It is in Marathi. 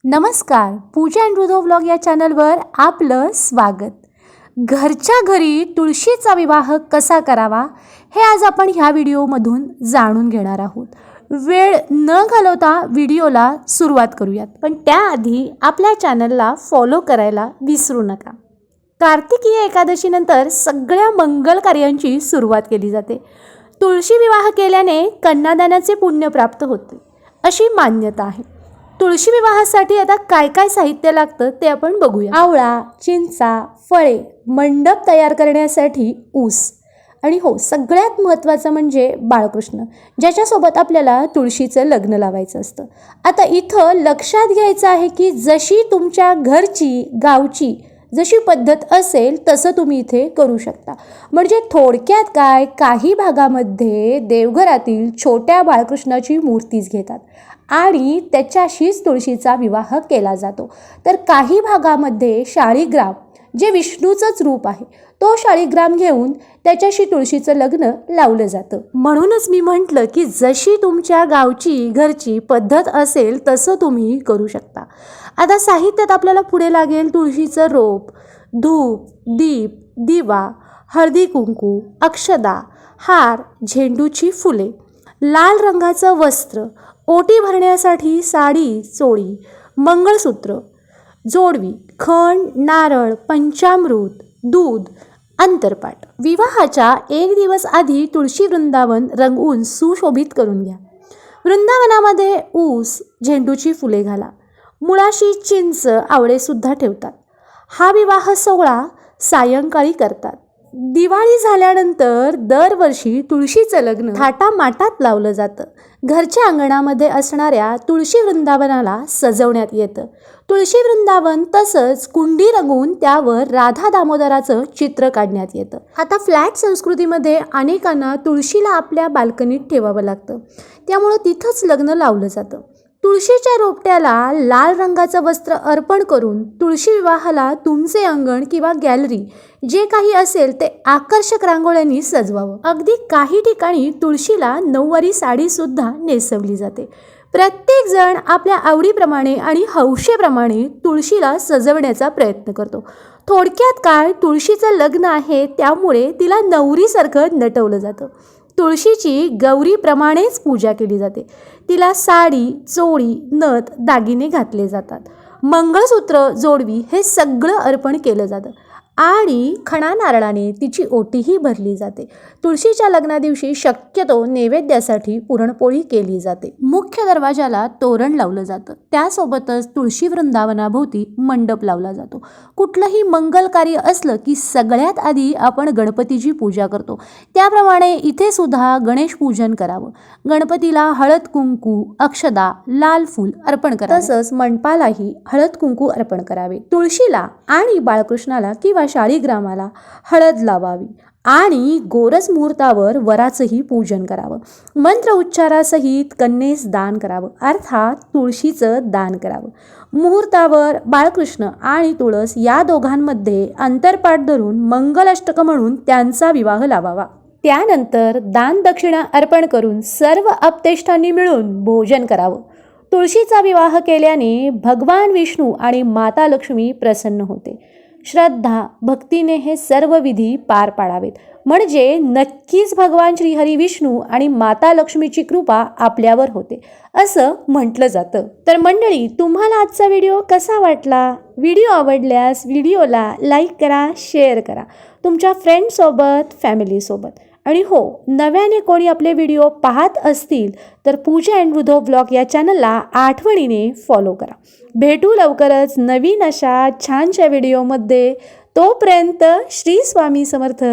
नमस्कार, पूजा अँड रुधो व्लॉग या चॅनलवर आपलं स्वागत. घरच्या घरी तुळशीचा विवाह कसा करावा हे आज आपण ह्या व्हिडिओमधून जाणून घेणार आहोत. वेळ न घालवता व्हिडिओला सुरुवात करूयात, पण त्याआधी आपल्या चॅनलला फॉलो करायला विसरू नका. कार्तिकीय एकादशीनंतर सगळ्या मंगल कार्यांची सुरुवात केली जाते. तुळशी विवाह केल्याने कन्यादानाचे पुण्य प्राप्त होते अशी मान्यता आहे. तुळशी विवाहासाठी आता काय काय साहित्य लागतं ते आपण बघूया. आवळा, चिंचा, फळे, मंडप तयार करण्यासाठी ऊस आणि हो, सगळ्यात महत्त्वाचं म्हणजे बाळकृष्ण, ज्याच्यासोबत आपल्याला तुळशीचं लग्न लावायचं असतं. आता इथं लक्षात घ्यायचं आहे की जशी तुमच्या घरची, गावची जशी पद्धत असेल तसं तुम्ही इथे करू शकता. म्हणजे थोडक्यात काय, काही भागामध्ये देवघरातील छोट्या बाळकृष्णाची मूर्तीच घेतात आणि त्याच्याशीच तुळशीचा विवाह केला जातो. तर काही भागामध्ये शाळीग्राम, जे विष्णूचंच रूप आहे, तो शाळीग्राम घेऊन त्याच्याशी तुळशीचं लग्न लावलं जातं. म्हणूनच मी म्हटलं की जशी तुमच्या गावची, घरची पद्धत असेल तसं तुम्ही करू शकता. आता साहित्यात आपल्याला पुढे लागेल तुळशीचं रोप, धूप, दीप, दिवा, हळदी कुंकू, अक्षदा, हार, झेंडूची फुले, लाल रंगाचं वस्त्र, ओटी भरण्यासाठी साडी, चोळी, मंगळसूत्र, जोडवी, खण, नारळ, पंचामृत, दूध, अंतरपाट. विवाहाच्या एक दिवस आधी तुळशी वृंदावन रंगवून सुशोभित करून घ्या. वृंदावनामध्ये ऊस, झेंडूची फुले घाला. मुळाशी चिंच, आवळेसुद्धा ठेवतात. हा विवाह सोहळा सायंकाळी करतात. दिवाळी झाल्यानंतर दरवर्षी तुळशीचं लग्न थाटामाटात लावलं जातं. घरच्या अंगणामध्ये असणाऱ्या तुळशी वृंदावनाला सजवण्यात येतं. तुळशी वृंदावन तसंच कुंडी रंगवून त्यावर राधा दामोदराचं चित्र काढण्यात येतं. आता फ्लॅट संस्कृतीमध्ये अनेकांना तुळशीला आपल्या बाल्कनीत ठेवावं लागतं, त्यामुळं तिथंच लग्न लावलं जातं. तुळशीच्या रोपट्याला लाल रंगाचं वस्त्र अर्पण करून तुळशी विवाहाला तुमचे अंगण किंवा गॅलरी जे काही असेल ते आकर्षक रांगोळ्यांनी सजवावं. अगदी काही ठिकाणी तुळशीला नऊवारी साडीसुद्धा नेसवली जाते. प्रत्येक जण आपल्या आवडीप्रमाणे आणि हौशेप्रमाणे तुळशीला सजवण्याचा प्रयत्न करतो. थोडक्यात काय, तुळशीचं लग्न आहे त्यामुळे तिला नवरीसारखं नटवलं जातं. तुळशीची गौरीप्रमाणेच पूजा केली जाते. तिला साडी, चोळी, नथ, दागिने घातले जातात. मंगळसूत्र, जोडवी हे सगळं अर्पण केलं जातं आणि खणा नारळाने तिची ओटीही भरली जाते. तुळशीच्या लग्नादिवशी शक्यतो नैवेद्यासाठी पुरणपोळी केली जाते. मुख्य दरवाजाला तोरण लावलं जातं. त्यासोबतच तुळशी वृंदावनाभोवती मंडप लावला जातो. कुठलंही मंगल कार्य असलं की सगळ्यात आधी आपण गणपतीची पूजा करतो. त्याप्रमाणे इथे सुद्धा गणेश पूजन करावं. गणपतीला हळद कुंकू, अक्षदा, लाल फूल अर्पण करावे. तसंच मंडपालाही हळद कुंकू अर्पण करावे. तुळशीला आणि बाळकृष्णाला किंवा शाळीग्रामाला हळद लावावी आणि गोरस मुहूर्तावर वराचंही पूजन करावं. मंत्र उच्चारासहित कन्येस दान करावं, अर्थात तुळशीचं दान करावं. मुहूर्तावर बाळकृष्ण आणि तुळस या दोघांमध्ये अंतरपाठ धरून मंगलाष्टक म्हणून त्यांचा विवाह लावावा. त्यानंतर दान दक्षिणा अर्पण करून सर्व आप्तेष्टांनी मिळून भोजन करावं. तुळशीचा विवाह केल्याने भगवान विष्णू आणि माता लक्ष्मी प्रसन्न होते. श्रद्धा, भक्तीने हे सर्व विधी पार पाडावेत, म्हणजे नक्कीच भगवान श्रीहरी विष्णू आणि माता लक्ष्मीची कृपा आपल्यावर होते असं म्हटलं जातं. तर मंडळी, तुम्हाला आजचा व्हिडिओ कसा वाटला? व्हिडिओ आवडल्यास व्हिडिओला लाईक करा, शेअर करा तुमच्या फ्रेंड्ससोबत, फॅमिलीसोबत. आणि हो, नव्याने कोणी आपले व्हिडिओ पाहत असतील तर पूजा अँड रुधो व्लॉग या चॅनलला आठवणीने फॉलो करा. भेटू लवकरच नवीन अशा छानशा व्हिडिओमध्ये. तोपर्यंत श्री स्वामी समर्थ.